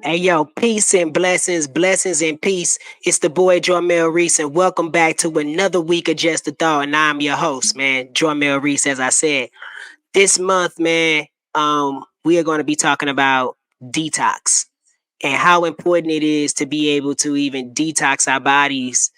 Hey yo, peace and blessings, blessings and peace. It's the boy Jarmel Reece, and welcome back to another week of Just a Thought. And I'm your host, man, Jarmel Reece. As I said, this month, man, we are going to be talking about detox and how important it is to be able to even detox our bodies.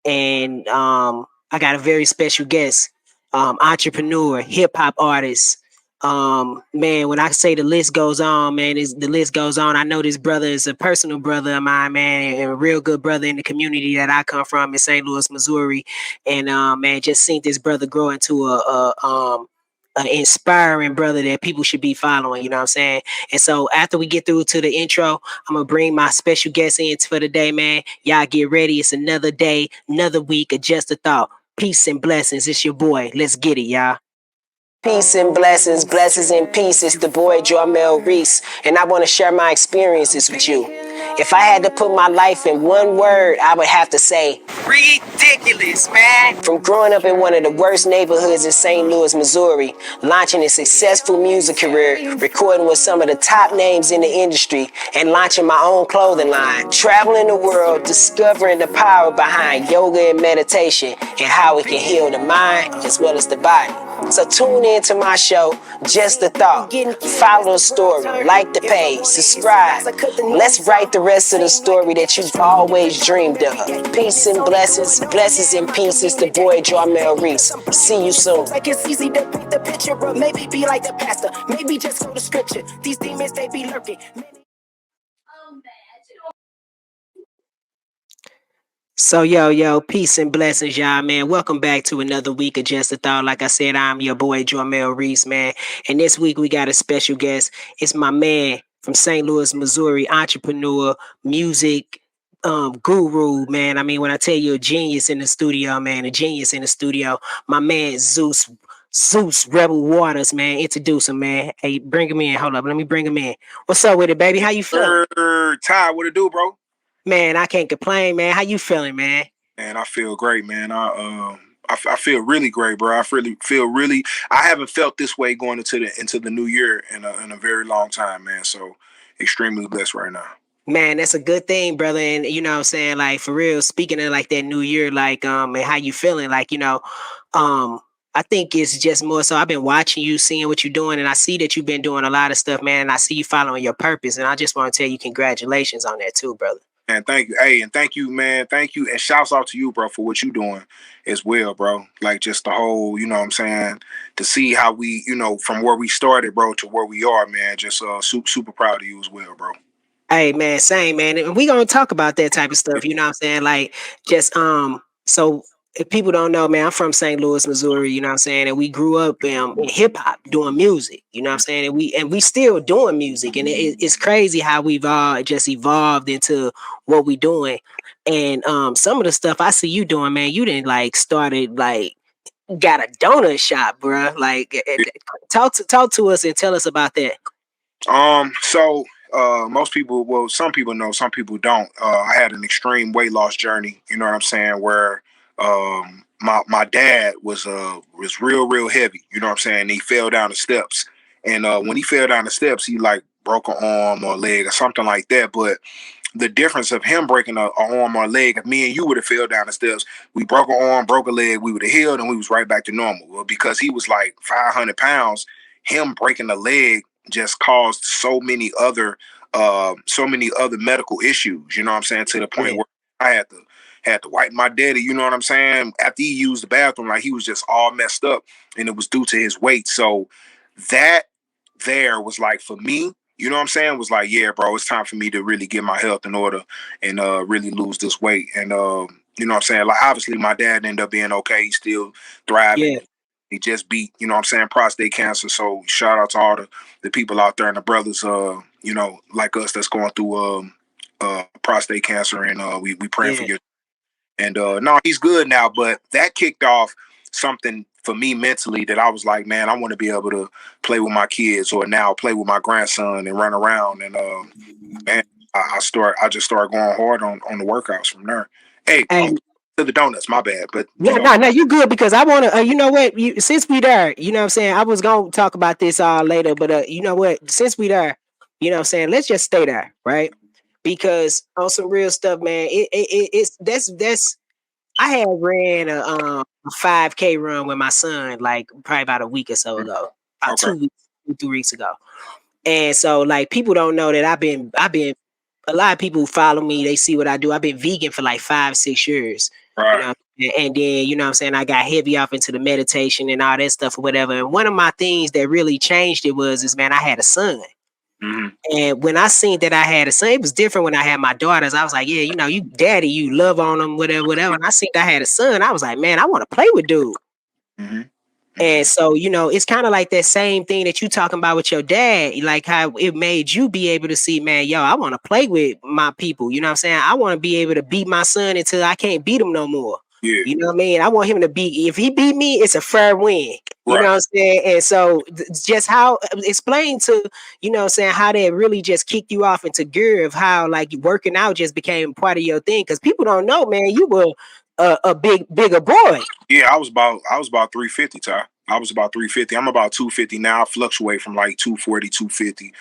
And I got a very special guest, entrepreneur, hip hop artist. Man, when I say the list goes on, man, the list goes on. I know this brother is a personal brother of mine, man, and a real good brother in the community that I come from in St. Louis, Missouri. And man, just seen this brother grow into an inspiring brother that people should be following. You know what I'm saying? And so after we get through to the intro, I'm gonna bring my special guest in for the day, man. Y'all get ready. It's another day, another week of Just a Thought. Peace and blessings. It's your boy. Let's get it, y'all. Peace and blessings, blessings and peace. It's the boy Jarmel Reece, and I want to share my experiences with you. If I had to put my life in one word, I would have to say ridiculous, man. From growing up in one of the worst neighborhoods in St. Louis, Missouri, launching a successful music career, recording with some of the top names in the industry, and launching my own clothing line, traveling the world, discovering the power behind yoga and meditation, and how it can heal the mind as well as the body. So tune in to my show, Just a Thought. Follow the story, like the page, subscribe. Let's write the rest of the story that you've always dreamed of. Peace and blessings, blessings and peace. It's the boy Jarmel Reece. See you soon. Like it's easy to paint the picture, but maybe be like the pastor. Maybe just go to scripture. These demons, they be lurking. So yo, peace and blessings, y'all, man. Welcome back to another week of Just a Thought. Like I said, I'm your boy Jarmel Reece, man. And this week we got a special guest. It's my man from St. Louis, Missouri, entrepreneur, music guru, man. I mean, when I tell you a genius in the studio, man, a genius in the studio, my man Zeus Rebel Waters, man. Introduce him, man. Hey, bring him in. Hold up, let me bring him in. What's up with it, baby? How you feeling? Ty, what it do, bro? Man, I can't complain, man. How you feeling, man? Man, I feel great, man. I feel really great, bro. I really feel really. I haven't felt this way going into the new year in a very long time, man. So extremely blessed right now. Man, that's a good thing, brother. And you know what I'm saying? Like for real, speaking of like that new year, like and how you feeling, like, um, I think it's just more so I've been watching you, seeing what you're doing, and I see that you've been doing a lot of stuff, man, and I see you following your purpose. And I just want to tell you congratulations on that too, brother. And thank you, hey, and thank you, man. Thank you, and shouts out to you, bro, for what you doing as well, bro. Like just the whole, you know what I'm saying, to see how we, from where we started, bro, to where we are, man. Just super proud of you as well, bro. Hey man, same man. And we gonna talk about that type of stuff, you know what I'm saying? Like just so if people don't know, man, I'm from St. Louis, Missouri, you know what I'm saying? And we grew up in hip hop doing music, you know what I'm saying? And we still doing music. And it's crazy how we've all just evolved into what we doing. And some of the stuff I see you doing, man, you didn't like started like got a donut shop, bruh. Like talk to us and tell us about that. Most people, well, some people know, some people don't. I had an extreme weight loss journey. You know what I'm saying? Where my dad was real heavy. You know what I'm saying? He fell down the steps, and when he fell down the steps, he like broke an arm or a leg or something like that. But the difference of him breaking a arm or a leg, if me and you would have fell down the steps, we broke an arm, broke a leg, we would have healed, and we was right back to normal. Well, because he was like 500 pounds, him breaking a leg just caused so many other medical issues. You know what I'm saying? To the point Yeah. where I had to wipe my daddy. You know what I'm saying? After he used the bathroom, like he was just all messed up, and it was due to his weight. So that there was like for me, you know what I'm saying? Was like, yeah, bro, it's time for me to really get my health in order and really lose this weight. And you know what I'm saying? Like obviously my dad ended up being okay. He's still thriving. Yeah. He just beat, you know what I'm saying, prostate cancer. So shout out to all the people out there and the brothers, like us that's going through prostate cancer, and we praying for Yeah. you. And no, he's good now, but that kicked off something for me mentally that I was like, man, I want to be able to play with my kids or now play with my grandson and run around. And man, I just started going hard on the workouts from there. Hey, Hey, to the donuts, my bad, but no, no, no, you good because I want to. You know what? Since we there, you know what I'm saying. I was gonna talk about this later, but you know what? Since we there, you know what I'm saying. Let's just stay there, right? because on some real stuff, man, it's that's I had ran a 5K run with my son like probably about a week or so ago, about Okay. 2 weeks, 2 3 weeks ago. And so like people don't know that I've been a lot of people who follow me, they see what I do. I've been vegan for like 5 6 years, you Right. know. And then you know what I'm saying, I got heavy off into the meditation and all that stuff or whatever. And one of my things that really changed it was is man, I had a son. Mm-hmm. And when I seen that I had a son, it was different when I had my daughters. I was like, yeah, you know, you daddy, you love on them, whatever, whatever. And I seen I had a son. I was like, man, I want to play with dude. Mm-hmm. Mm-hmm. And so, you know, it's kind of like that same thing that you talking about with your dad, like how it made you be able to see, man, yo, I want to play with my people. You know what I'm saying? I want to be able to beat my son until I can't beat him no more. Yeah. You know what I mean? I want him to beat, if he beat me, it's a fair win. You know Right. what I'm saying? And so just how explain to, you know what I'm saying, how that really just kicked you off into gear of how like working out just became part of your thing. Cause people don't know, man, you were a bigger boy. Yeah, I was about 350, Ty. I was about 350. I'm about 250 now. I fluctuate from like 240, 250.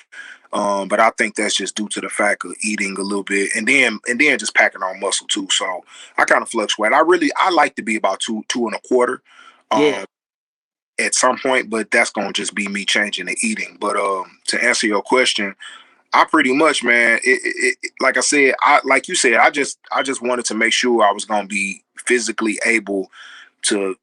But I think that's just due to the fact of eating a little bit and then just packing on muscle too. So I kind of fluctuate. I like to be about two and a quarter. Yeah. Um, at some point, but that's gonna just be me changing the eating. But to answer your question, I pretty much, man. Like I said, like you said, I just wanted to make sure I was gonna be physically able to,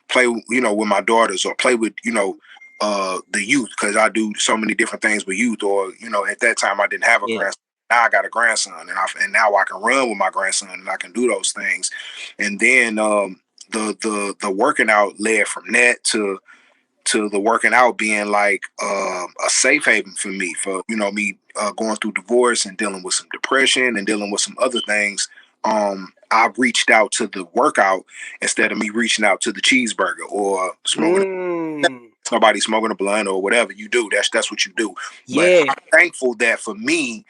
play, with my daughters or play with, the youth because I do so many different things with youth. Or, at that time I didn't have a Yeah. grandson. Now I got a grandson, and now I can run with my grandson and I can do those things. And then the working out led from that to the working out being like a safe haven for me, for me going through divorce and dealing with some depression and dealing with some other things. I reached out to the workout instead of me reaching out to the cheeseburger or smoking. Mm, Somebody smoking a blunt or whatever you do. That's what you do. But yeah. I'm thankful that for me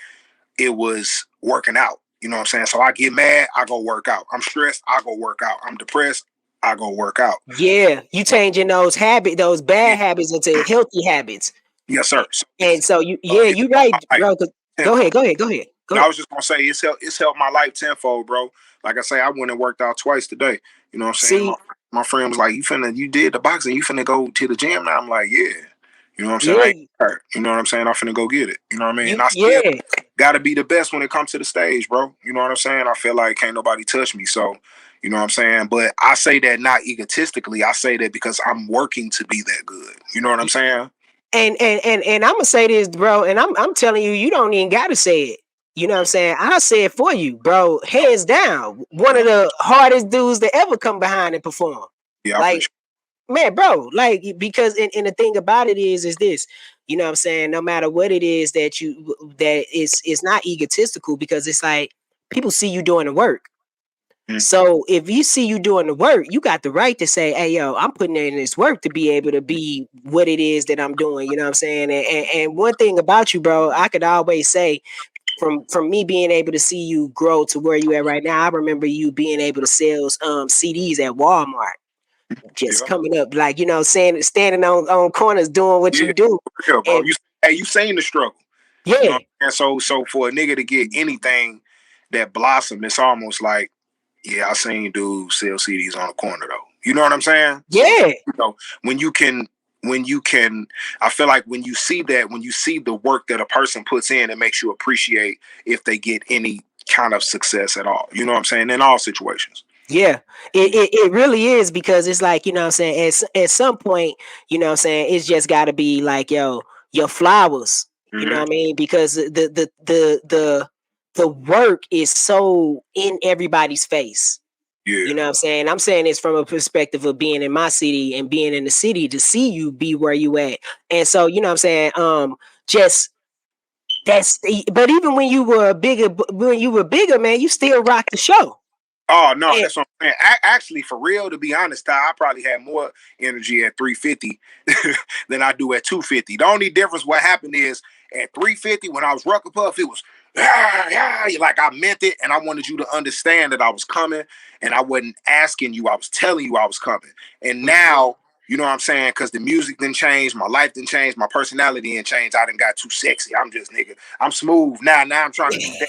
it was working out. You know what I'm saying? So I get mad, I go work out. I'm stressed, I go work out. I'm depressed, I go work out. Yeah. You changing those Yeah, bad habits into healthy habits. yes, sir. So And so it's you right, my life bro. 'Cause- go tenfold. ahead, go ahead, go ahead, go And I ahead. was just gonna say it's helped my life tenfold, bro. Like I say, I went and worked out twice today. You know what I'm saying? My See, my friend was like, you did the boxing, you finna go to the gym now. I'm like, yeah. You know what I'm saying? I yeah, ain't hurt. You know what I'm saying? I'm finna go get it. You know what I mean? And you I still yeah. gotta be the best when it comes to the stage, bro. You know what I'm saying? I feel like can't nobody touch me. So, you know what I'm saying? But I say that not egotistically. I say that because I'm working to be that good. You know what I'm saying? And I'm gonna say this, bro, and I'm telling you, you don't even gotta say it. You know what I'm saying? I'll say it for you, bro. Hands down. One of Uh, the hardest dudes to ever come behind and perform. yeah, I Like, appreciate man, bro, like because and the thing about it is this, you know what I'm saying? No matter what it is that it's not egotistical because it's like people see you doing the work. it. So if you see you doing the work, you got the right to say, "Hey, yo, I'm putting in this work to be able to be what it is that I'm doing." You know what I'm saying? And one thing about you, bro, I could always say from me being able to see you grow to where you at right now. I remember you being able to sell CDs at Walmart, just Yeah. coming up like you know, saying standing on corners doing what Yeah, you do, for real, bro. and You seen the struggle. You know yeah, what I'm saying? So for a nigga to get anything that blossom, it's almost like, yeah, I seen dudes sell CDs on the corner though. You know what I'm saying? So yeah, when you can I feel like when you see that, when you see the work that a person puts in, it makes you appreciate if they get any kind of success at all. You know what I'm saying? In all situations. yeah, it really is because it's like, you know what I'm saying, at some point, you know what I'm saying, it's just gotta be like, yo, your flowers, you know Hmm. what I mean? Because the work is so in everybody's face. Yeah. You know what I'm saying? I'm saying this from a perspective of being in my city and being in the city to see you be where you at. And so, you know what I'm saying? Just but even when you were bigger, man, you still rock the show. Oh no, And that's what I'm saying. Actually, for real, to be honest, Ty, I probably had more energy at 350 than I do at 250. The only difference what happened is at 350 when I was Rucker Puff, it was like I meant it, and I wanted you to understand that I was coming, and I wasn't asking you, I was telling you I was coming. And Mhm. now You know what I'm saying? Because the music didn't change, my life didn't change, my personality didn't change. I done got too sexy. I'm just nigga. I'm smooth now. Now I'm trying to do that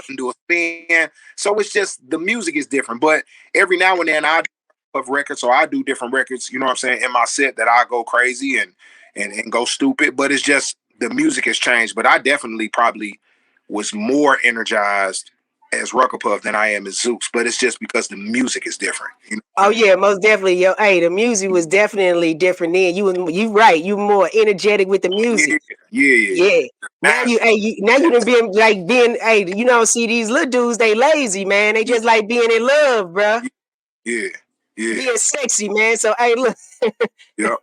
and do a spin. So it's just the music is different. But every now and then I do of records, so I do different records. You know what I'm saying? In my set that I go crazy and go stupid. But it's just the music has changed. But I definitely probably was more energized as Rucker Puff than I am as Zeus. But it's just because the music is different. You know Oh what I'm saying? yeah, most definitely. Yo, hey, the music was definitely different then. You right. You more energetic with the music. Yeah, yeah, yeah. Yeah. Now Now, you, hey, now you done been like being, hey, you know, see these little dudes, they lazy, man. They yeah, just like being in love, bruh. yeah, yeah, Being sexy, man. So hey, look. yeah.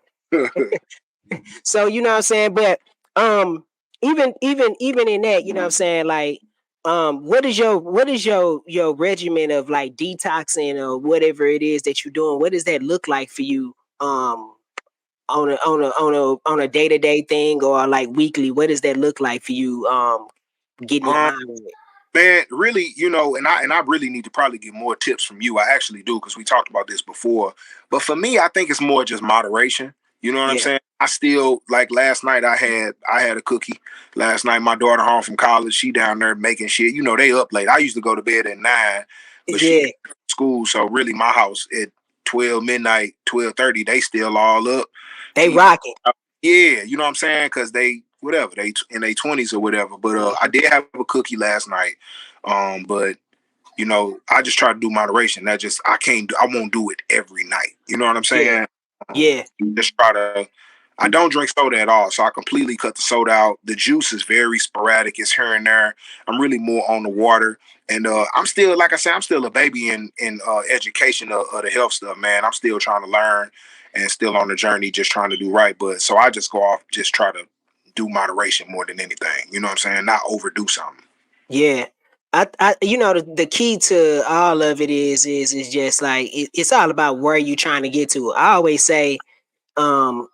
So you know what I'm saying, but um, even in that, you know what I'm saying, like what is your regimen of like detoxing or whatever it is that you're doing? What does that look like for you? On a day-to-day thing or like weekly, what does that look like for you? Getting your um, mind right. Man, really, and I really need to probably get more tips from you. I actually do because we talked about this before. But for me, I think it's more just moderation. You know what I'm Yeah, saying? I still like last night. I had a cookie last night. My daughter home from college. She down there making shit. They up late. I used to go to bed at 9, but she yeah, school. So really, my house at 12 midnight, 12:30. They still all up. they TV. rocking. Yeah, you know what I'm saying? Because they whatever they in their 20s or whatever. But I did have a cookie last night. But I just try to do moderation. That just I can't. I won't do it every night. You know what I'm Yeah, saying? Um, yeah, just try to. I don't drink soda at all, so I completely cut the soda out. The juice is very sporadic. It's here and there. I'm really more on the water, and I'm still, like I said, I'm still a baby in education of the health stuff, man. I'm still trying to learn and still on the journey, just trying to do right. But so I just go off, just try to do moderation more than anything. You know what I'm saying? Not overdo something. yeah. The key to all of it is just like it's all about where you trying to get to. I always say, um,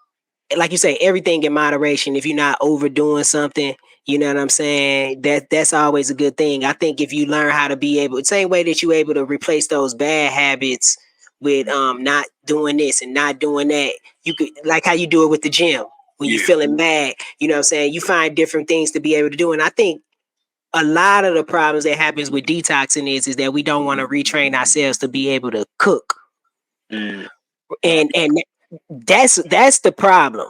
like you say, everything in moderation. If you're not overdoing something, you know what I'm saying. That's always a good thing. I think if you learn how to be able, same way that you able to replace those bad habits with not doing this and not doing that, you could like how you do it with the gym when you're Yeah. feeling mad. You know what I'm saying. You find different things to be able to do, and I think a lot of the problems that happens with detoxing is that we don't want to retrain ourselves to be able to cook, Mm, and that's the problem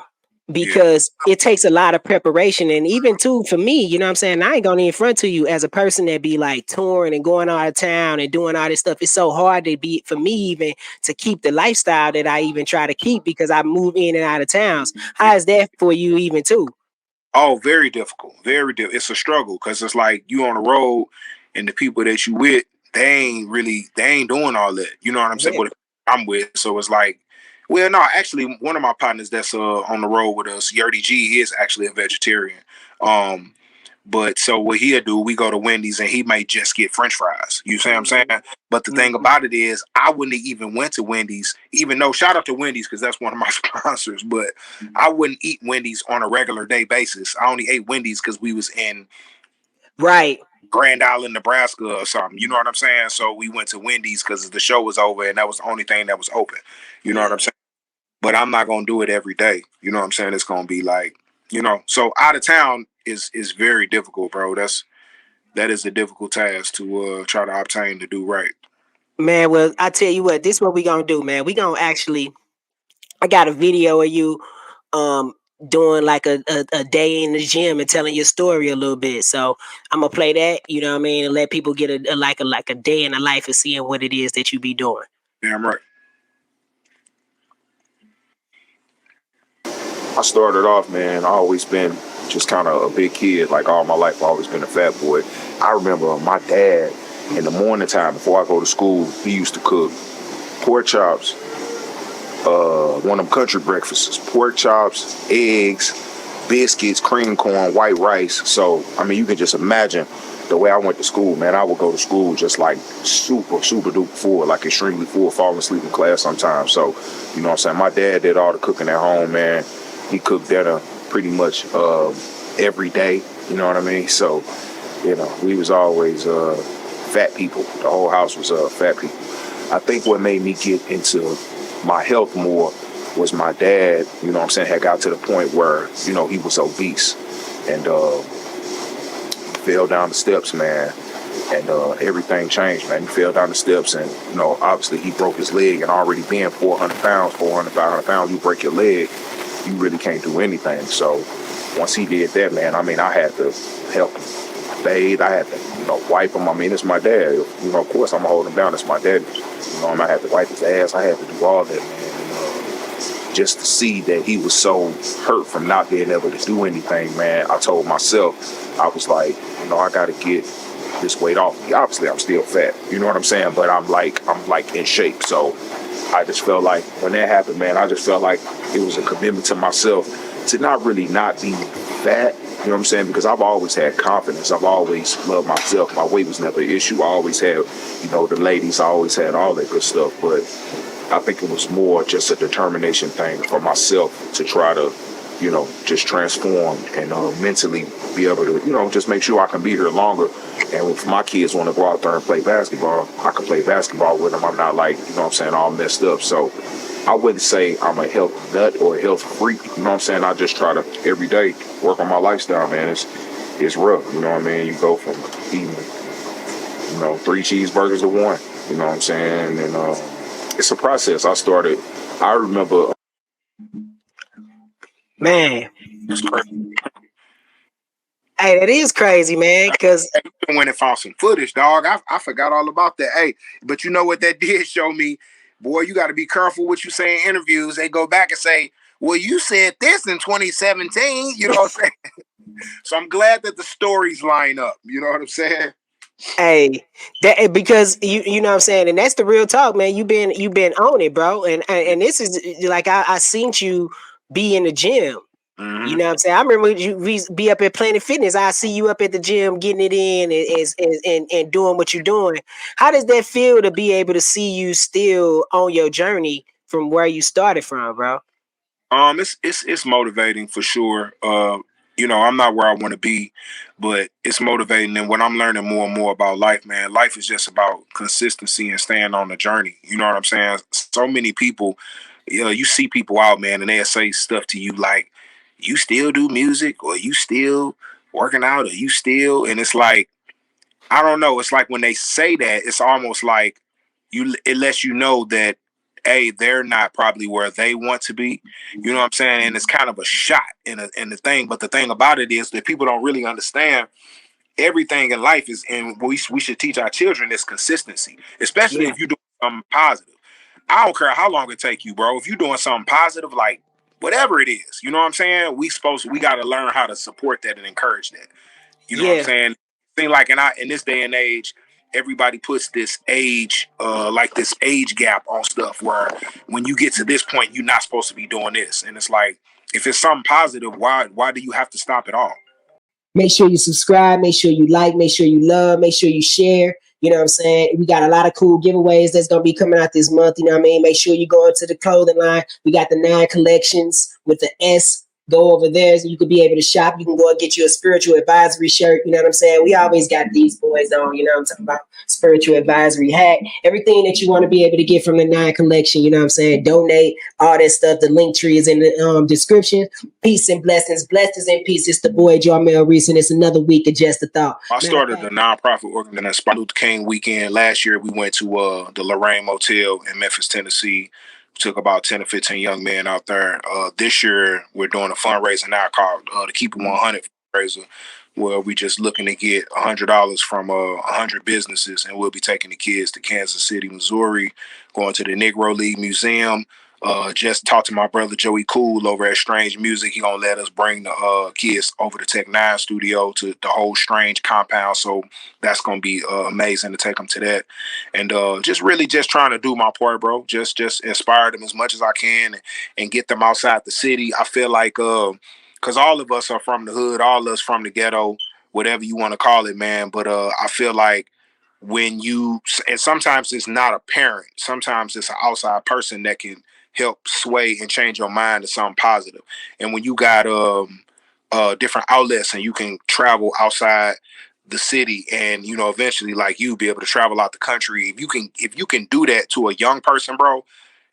yeah. because it takes a lot of preparation and even too for me, you know what I'm saying, I ain't gonna in front to you as a person that be like touring and going out of town and doing all this stuff. It's so hard to be for me even to keep the lifestyle that I even try to keep because I move in and out of towns. How is that for you even too? Oh, very difficult. Very difficult. It's a struggle because it's like you on the road and the people that you with, they ain't doing all that. You know what I'm saying? Yeah. But I'm with, so it's like, well, no, actually, one of my partners that's on the road with us, Yerdy G, he is actually a vegetarian. Um, but so what he'll do, we go to Wendy's and he might just get French fries. You see what I'm saying? Mhm. But the thing Mhm. about it is, I wouldn't have even went to Wendy's, even though shout out to Wendy's because that's one of my sponsors. But I wouldn't eat Wendy's on a regular day basis. I only ate Wendy's because we was in Right. Grand Island, Nebraska, or something. You know what I'm saying? So we went to Wendy's because the show was over and that was the only thing that was open. You know what Yeah. I'm saying? But I'm not gonna do it every day. You know what I'm saying? It's gonna be like, so out of town is very difficult, bro. That is a difficult task to try to obtain to do right. Man, well, I tell you what, this is what we gonna do, man. We gonna actually, I got a video of you um doing like a day in the gym and telling your story a little bit. So I'm gonna play that, you know what I mean, and let people get a day in the life of seeing what it is that you be doing. Damn right. I started off, man. I always been just kind of a big kid. Like all my life, I've always been a fat boy. I remember my dad in the morning time before I go to school, he used to cook pork chops, one of them country breakfasts, pork chops, eggs, biscuits, cream corn, white rice. So, I mean, you can just imagine the way I went to school, man. I would go to school just like super, super duper full, like extremely full, falling asleep in class sometimes. So, you know what I'm saying? My dad did all the cooking at home, man. He cooked dinner pretty much every day, you know what I mean? So, we was always fat people. The whole house was fat people. I think what made me get into my health more was my dad, you know what I'm saying, had got to the point where, you know, he was obese. And fell down the steps, man. And everything changed, man. He fell down the steps and, you know, obviously he broke his leg, and already being 400 pounds, 500 pounds, you break your leg, you really can't do anything. So once he did that, man, I mean, I had to help him bathe. I had to, you know, wipe him. I mean, it's my dad. You know, of course, I'm going to hold him down. It's my dad. You know, I had to wipe his ass. I had to do all that, man. And, just to see that he was so hurt from not being able to do anything, man, I told myself, I was like, you know, I got to get this weight off me. Obviously, I'm still fat. You know what I'm saying? But I'm like in shape. So I just felt like when that happened, man, I just felt like it was a commitment to myself to not really not be fat. You know what I'm saying? Because I've always had confidence. I've always loved myself. My weight was never an issue. I always had, you know, the ladies. I always had all that good stuff. But I think it was more just a determination thing for myself to try to, you know, just transform and mentally be able to, you know, just make sure I can be here longer. And if my kids want to go out there and play basketball, I can play basketball with them. I'm not like, you know what I'm saying, all messed up. So I wouldn't say I'm a health nut or a health freak. You know what I'm saying? I just try to every day work on my lifestyle, man. It's rough. You know what I mean? You go from eating, you know, 3 cheeseburgers to 1. You know what I'm saying? And it's a process. I remember. Man, hey, that is crazy, man. Cause Went and found some footage, dog. I forgot all about that. Hey, but you know what that did show me? Boy, you got to be careful what you say in interviews. They go back and say, well, you said this in 2017. You know what I'm saying? So I'm glad that the stories line up. You know what I'm saying? hey, that because you know what I'm saying, and that's the real talk, man. You been on it, bro. And this is like I seen you be in the gym. You Mm-hmm. know what I'm saying? I remember we be up at Planet Fitness. I see you up at the gym getting it in and doing what you're doing. How does that feel to be able to see you still on your journey from where you started from, bro? It's motivating for sure. You know, I'm not where I want to be, but it's motivating. And what I'm learning more and more about life, man, life is just about consistency and staying on the journey. You know what I'm saying? So many people, you know, you see people out, man, and they say stuff to you like, "You still do music, or you still working out, or you still," and it's like, I don't know. It's like when they say that, it's almost like it lets you know that, hey, they're not probably where they want to be. You know what I'm saying? And it's kind of a shot in the thing. But the thing about it is that people don't really understand everything in life is, and we should teach our children is consistency, especially Yeah, if you do something positive. I don't care how long it take you, bro. If you're doing something positive, like whatever it is, you know what I'm saying? We got to learn how to support that and encourage that. You know what I'm yeah. saying? Seem like in this day and age, everybody puts this this age gap on stuff where when you get to this point, you're not supposed to be doing this. And it's like, if it's something positive, why do you have to stop it all? Make sure you subscribe, make sure you like, make sure you love, make sure you share. You know what I'm saying? We got a lot of cool giveaways that's gonna be coming out this month. You know what I mean? Make sure you go into the clothing line. We got the 9 collections with the S. Go over there so you could be able to shop. You can go and get you a spiritual advisory shirt. You know what I'm saying? We always got these boys on. You know what I'm talking about? Spiritual advisory hat. Everything that you want to be able to get from the 9 collection. You know what I'm saying? Donate all that stuff. The link tree is in the description. Peace and blessings. Blessings and peace. It's the boy Jarmel Reece, and it's another week of Just a Thought. I Matter of started a fact, nonprofit organization, Luther King weekend. Last year, we went to the Lorraine Motel in Memphis, Tennessee. Took about 10 or 15 young men out there. This year, we're doing a fundraiser now called the Keep It 100 fundraiser, where we just looking to get $100 from 100 businesses, and we'll be taking the kids to Kansas City, Missouri, going to the Negro League Museum. Just talked to my brother Joey Cool over at Strange Music. He gonna let us bring the kids over to Tech Nine Studio to the whole Strange compound. So that's gonna be amazing to take them to that, and just really just trying to do my part, bro. Just inspire them as much as I can, and get them outside the city. I feel like because all of us are from the hood, all of us from the ghetto, whatever you want to call it, man. But I feel like when you, and sometimes it's not a parent, sometimes it's an outside person that can help sway and change your mind to something positive. And when you got different outlets and you can travel outside the city, and you know eventually like you be able to travel out the country, if you can do that to a young person, bro,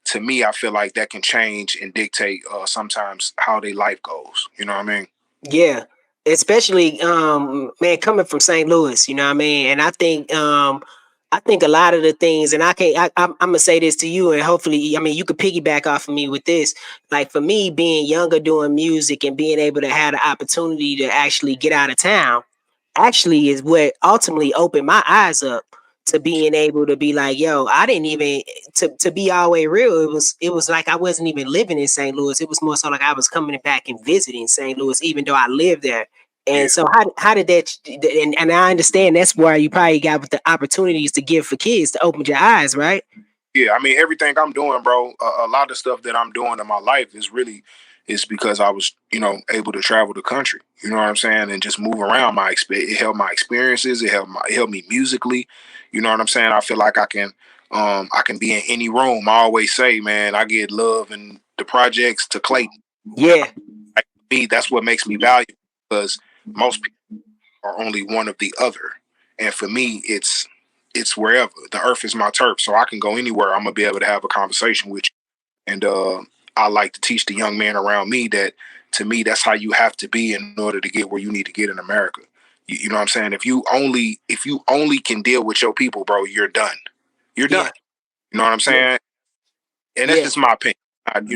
to me, I feel like that can change and dictate sometimes how their life goes. You know what I mean? Yeah. Especially man, coming from St. Louis, you know what I mean? And I think a lot of the things, and I'm gonna say this to you, and hopefully, I mean, you could piggyback off of me with this. Like for me, being younger, doing music, and being able to have the opportunity to actually get out of town, actually is what ultimately opened my eyes up to being able to be like, yo, I didn't even to be all the way real. It was like I wasn't even living in St. Louis. It was more so like I was coming back and visiting St. Louis, even though I lived there. And Yeah. so how did that and I understand that's why you probably got with the opportunities to give for kids to open your eyes, right? Yeah, I mean everything I'm doing, bro. A lot of stuff that I'm doing in my life is because I was, able to travel the country. You know what I'm saying, and just move around. It helped my experiences. It helped me musically. You know what I'm saying. I feel like I can be in any room. I always say, man, I get love in the projects to Clayton. Yeah, Like me, that's what makes me valuable because most people are only one of the other. And for me, it's wherever. The earth is my turf, so I can go anywhere. I'm gonna be able to have a conversation with you. And I like to teach the young men around me that to me that's how you have to be in order to get where you need to get in America. You know what I'm saying? If you only can deal with your people, bro, you're done. You're yeah, done. You know what I'm yeah, saying? And that's yeah. just my opinion.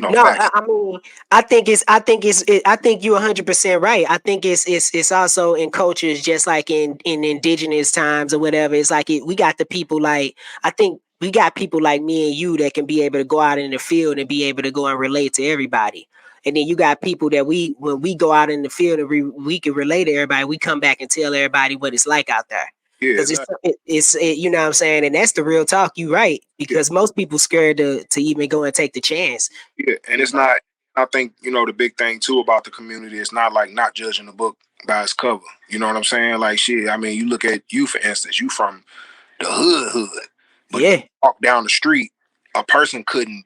No, Facts. I mean, I think you're 100% right. I think it's also in cultures just like in indigenous times or whatever. It's like we got the people like I think we got people like me and you that can be able to go out in the field and be able to go and relate to everybody. And then you got people that when we go out in the field and we can relate to everybody, we come back and tell everybody what it's like out there. Yeah, Cause exactly. you know what I'm saying, and that's the real talk. You right Yeah, because most people scared to even go and take the chance. yeah. And it's not. I think the big thing too about the community is not like not judging the book by its cover. You know what I'm saying? Like shit. I mean, you look at you for instance. You from the hood. But if you Yeah, walk down the street, a person couldn't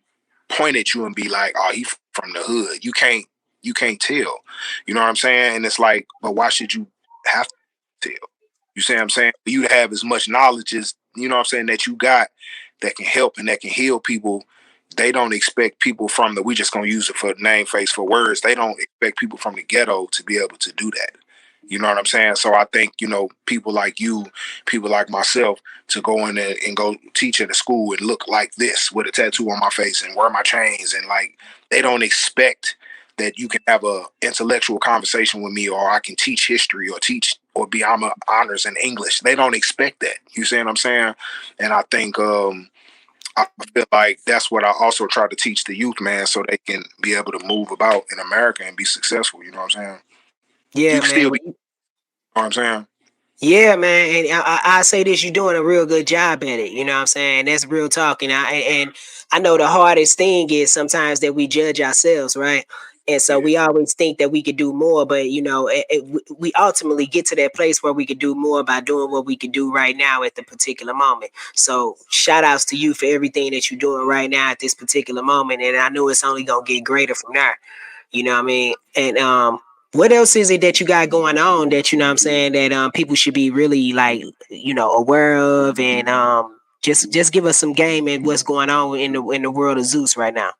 point at you and be like, "Oh, he from the hood." You can't tell. You know what I'm saying? And it's like, but why should you have to tell? You see what I'm saying? For you to have as much knowledge as what I'm saying that you got that can help and that can heal people. They don't expect people from the. We just gonna use it for name, face, for words. They don't expect people from the ghetto to be able to do that. You know what I'm saying? So I think people like you, people like myself, to go in there and go teach at a school and look like this with a tattoo on my face and wear my chains and like they don't expect that you can have a intellectual conversation with me or I can teach history or teach or be I'm a honors in English. They don't expect that. You see what I'm saying? And I think I feel like that's what I also try to teach the youth, man, so they can be able to move about in America and be successful. You know what I'm saying? You yeah, can still man. be. You know what I'm saying? Yeah, man, and I say this, you're doing a real good job at it. You know what I'm saying? That's real talk, and I know the hardest thing is sometimes that we judge ourselves, right? And so Yeah. we always think that we could do more, but we ultimately get to that place where we could do more by doing what we can do right now at the particular moment. So shout outs to you for everything that you're doing right now at this particular moment, and I know it's only gonna get greater from there. You know what I mean? And what else is it that you got going on that you know what I'm saying that people should be really like aware of and just give us some game and what's going on in the world of Zeus right now.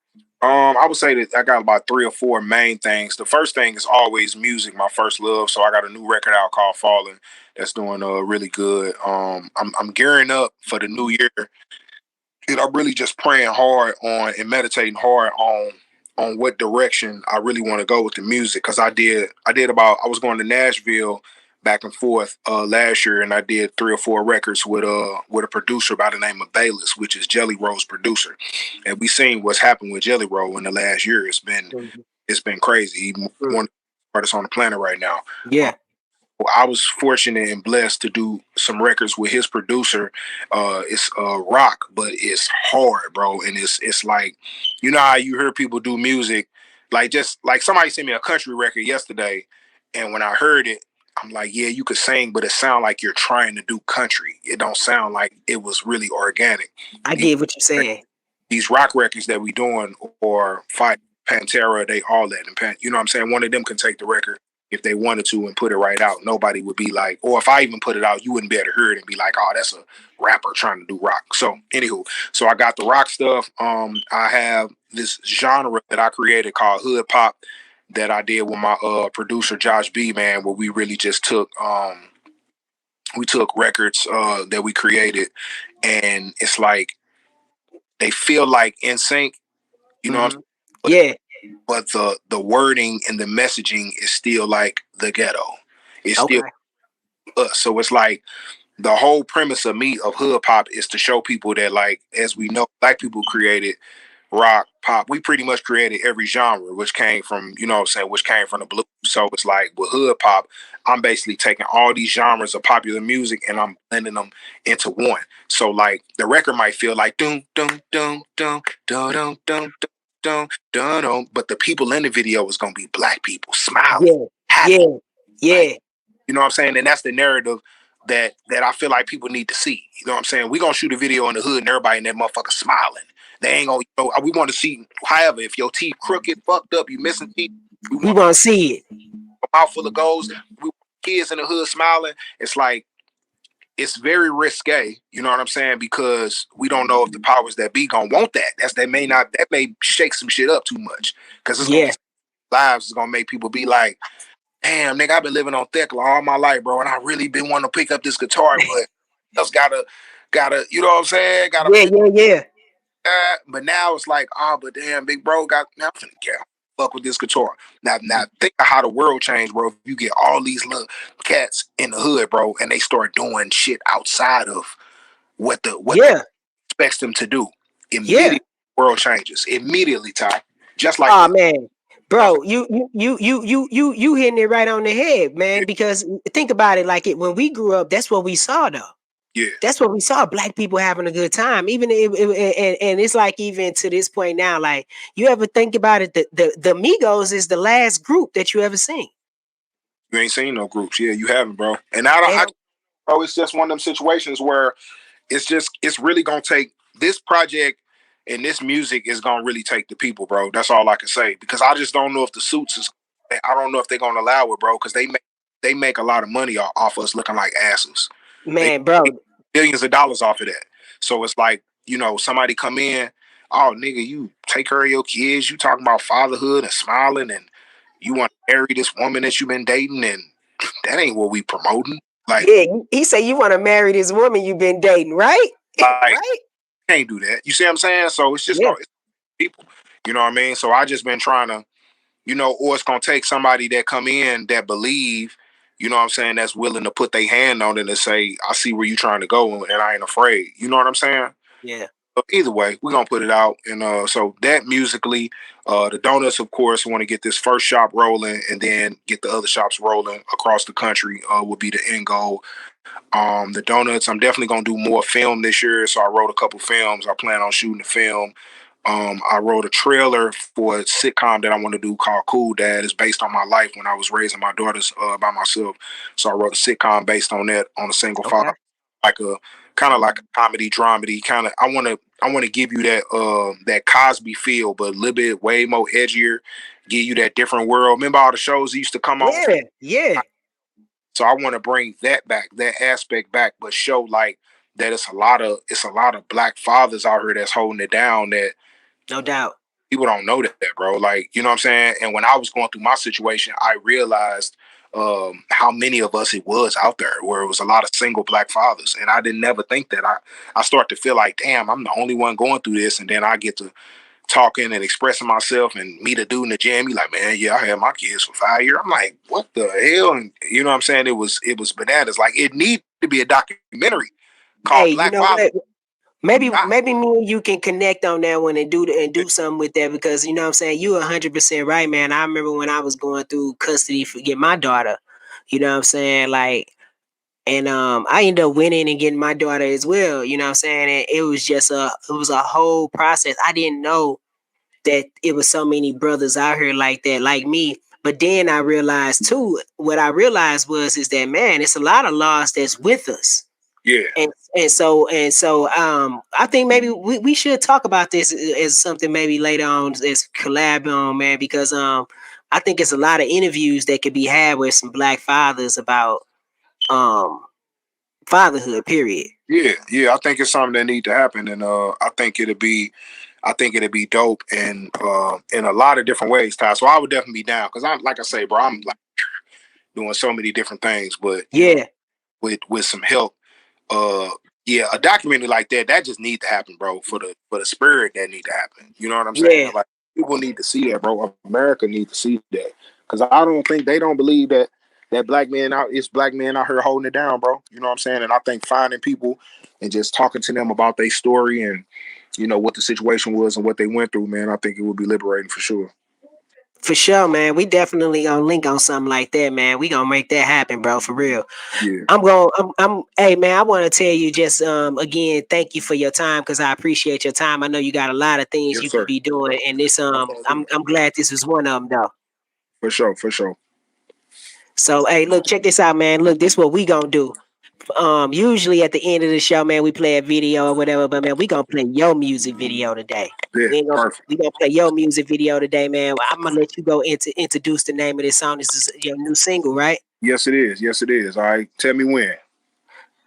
I would say that I got about three or four main things. The first thing is always music, my first love. So I got a new record out called Fallen that's doing really good. I'm gearing up for the new year, and I'm really just praying hard on and meditating hard on what direction I really want to go with the music. Cause I was going to Nashville back and forth last year, and I did three or four records with a producer by the name of Bayless, which is Jelly Roll's producer, and we seen what's happened with Jelly Roll in the last year. Mhm. It's been crazy. He's Mm. one of the artists on the planet right now. Um, Yeah, I was fortunate and blessed to do some records with his producer. It's rock, but it's hard, bro. And it's like, how you hear people do music, like just like somebody sent me a country record yesterday, and when I heard it, I'm like, yeah, you could sing, but it sound like you're trying to do country. It don't sound like it was really organic. I These, get what you're saying. these rock records that we doing or fight Pantera, they all that and you know what I'm saying. One of them can take the record if they wanted to and put it right out, nobody would be like, or if I even put it out, you wouldn't be able to hear it and be like, oh, that's a rapper trying to do rock. So anywho, so I got the rock stuff. I have this genre that I created called hood pop that I did with my producer Josh B, man, where we really just took we took records that we created, and it's like they feel like in sync, you know what I'm Mm-hmm. saying? Yeah. But the wording and the messaging is still like the ghetto. It's still Okay. us. So it's like the whole premise of me of hood pop is to show people that, like, as we know, black people created rock, pop. We pretty much created every genre, which came from, you know what I'm saying, which came from the blues. So it's like with hood pop, I'm basically taking all these genres of popular music and I'm blending them into one. So like the record might feel like dum dum dum dum dum dum dum dum dum dum, but the people in the video is gonna be black people smiling, Yeah. happy, Yeah. like, Yeah. you know what I'm saying? And that's the narrative that I feel like people need to see. You know what I'm saying? We gonna shoot a video in the hood and everybody in that motherfucker smiling. They ain't gonna. You know, we want to see. However, if your teeth crooked, fucked up, you missing teeth, we We want want to see it. a mouth full of goals. We want kids in the hood smiling. It's like it's very risque. You know what I'm saying? Because we don't know if the powers that be gonna want that. They may not. That may shake some shit up too much because it's gonna Yeah. be lives. It's gonna make people be like, damn, nigga, I've been living on Thekla all my life, bro, and I really been wanting to pick up this guitar, but else gotta, you know what I'm saying? Gotta Yeah. pay Yeah. Yeah. that. But now it's like, oh, but damn, big bro got now I'm finna care. Fuck with this guitar. Now think of how the world changed, bro. If you get all these little cats in the hood, bro, and they start doing shit outside of what the Yeah. expects them to do, Yeah. immediately the world changes. Immediately, Ty. Just like Oh this. man, You know what bro, you hitting it right on the head, I'm man. saying? Because think about it, like it when we grew up, that's what we saw, though. Yeah. That's what we saw. Black people having a good time, even if, and it's like even to this point now, like you ever think about it, the Migos is the last group that you ever seen. You ain't seen no groups. Yeah, you haven't, bro. And I don't. And Bro, it's just one of them situations where it's really gonna take this project and this music is gonna really take the people, bro. That's all I can say because I just don't know if the suits is. I don't know if they're gonna allow it, bro, because they make a lot of money off us looking like asses. They man, bro, make billions of dollars off of that. So it's like somebody come in, oh nigga, you take care of your kids. You talking about fatherhood and smiling, and you want to marry this woman that you've been dating, and that ain't what we promoting. Like, yeah, he said you want to marry this woman you've been dating, right? like Right? can't do that. You see what I'm saying? So it's just Yeah, gonna it's people. You know what I mean? So I just been trying to, or it's gonna take somebody that come in that believe, you know what I'm saying, that's willing to put their hand on it and say, I see where you trying to go and I ain't afraid. You know what I'm saying? yeah. But either way, we're gonna put it out. And so that musically, the donuts, of course, want to get this first shop rolling and then get the other shops rolling across the country, will be the end goal. The donuts, I'm definitely gonna do more film this year. So I wrote a couple films. I plan on shooting the film. I wrote a trailer for a sitcom that I want to do called Cool Dad. It's based on my life when I was raising my daughters by myself. So I wrote a sitcom based on that on a single Okay. father, like a kind of like a comedy dramedy kind of. I want to give you that Cosby feel, but a little bit way more edgier. Give you that different world. Remember all the shows that used to come on? Yeah, yeah. So I want to bring that back, that aspect back, but show like that it's a lot of black fathers out here that's holding it down that No doubt. people don't know that, bro. Like, you know what I'm saying? And when I was going through my situation, I realized how many of us it was out there where it was a lot of single black fathers. And I didn't never think that. I start to feel like, damn, I'm the only one going through this. And then I get to talking and expressing myself and meet a dude in the gym. He like, man, yeah, I had my kids for 5 years. I'm like, what the hell? And you know what I'm saying? It was bananas. Like it need to be a documentary called Hey, you Black know Father. what? God. Maybe me and you can connect on that one and do something with that because you know what I'm saying you 100% right, man. I remember when I was going through custody for get my daughter, you know what I'm saying, like, and I ended up winning and getting my daughter as well. You know what I'm saying, and it was a whole process. I didn't know that it was so many brothers out here like that, like me. But then I realized too, what I realized was is that man, it's a lot of laws that's with us Yeah. and so I think maybe we should talk about this as something maybe later on as collab on man because I think it's a lot of interviews that could be had with some black fathers about um fatherhood. Period. Yeah. I think it's something that need to happen, and I think it'd be dope, and in a lot of different ways, Ty. So I would definitely be down because I'm like I say, bro, I'm like doing so many different things, but Yeah, with some help, uh, yeah, a documentary like that just need to happen, bro. For the spirit that need to happen. You know what I'm saying? yeah, Like people need to see that, bro. America need to see that because I don't think they don't believe that black men out it's black men out here holding it down, bro. You know what I'm saying? And I think finding people and just talking to them about their story and what the situation was and what they went through, man. I think it would be liberating for sure. for sure, man. We definitely gonna link on something like that, man. We gonna make that happen, bro. For real. Yeah. Hey, man. I want to tell you just again, thank you for your time because I appreciate your time. I know you got a lot of things Yes, you could sir. be doing, and this I'm glad this was one of them though. For sure. For sure. So, hey, look, check this out, man. Look, this what we gonna do. Usually at the end of the show, man, we play a video or whatever, but man, we gonna play your music video today. Yeah. We ain't gonna Perfect. we gonna play your music video today, man. I'm gonna let you go introduce the name of this song. This is your new single, right? Yes, it is. Yes, it is. All right. Tell me when.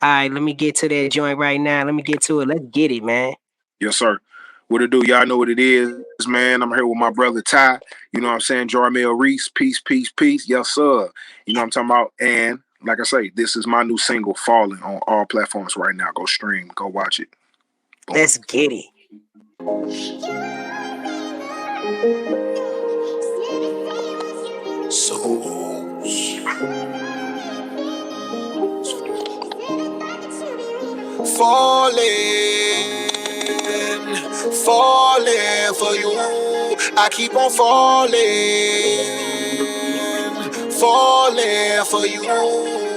All right, let me get to that joint right now. Let me get to it. Let's get it, man. Yes, sir. What it do? Y'all know what it is, man. I'm here with my brother Ty. You know what I'm saying? Jarmel Reece. Peace, peace, peace. Yes, sir. You know what I'm talking about? And like I say, this is my new single, Falling, on all platforms right now. Go stream. Go watch it. Boom. Let's get it. Falling, falling for you. I keep on falling for you.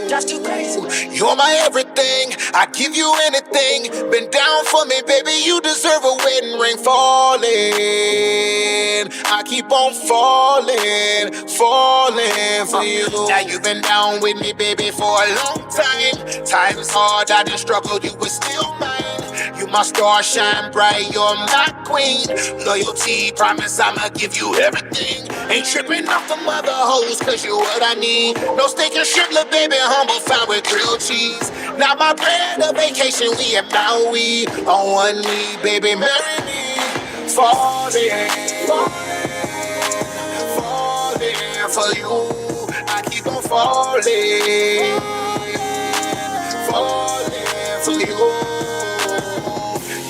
That's too crazy. You're my everything. I give you anything. Been down for me, baby. You deserve a wedding ring. Falling. I keep on falling for you. Now you've been down with me, baby, for a long time. Times hard, I done struggled. You were still mine. You my star, shine bright. You're my queen. Loyalty, promise I'ma give you everything. Ain't tripping off the mother hoes, cause you what I need. No steak and shrimp, little baby, humble found with grilled cheese. Now my brand of vacation, we at Maui. On one knee, baby, marry me. Falling, falling for you. I keep on falling for you.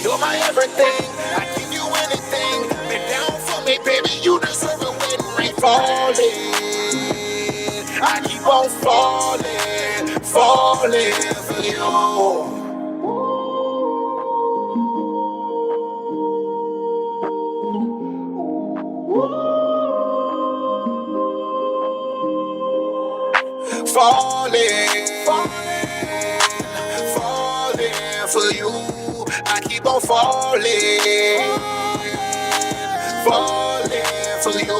You're my everything. I give you anything. Been down for me, baby. You deserve a wedding ring. Falling. I keep on falling for you. Falling for you. I keep on falling for you.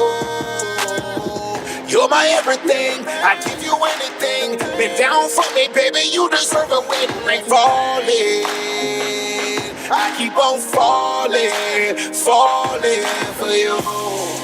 You're my everything. I give you anything. Been down for me, baby. You deserve a wedding ring. Falling. I keep on falling for you.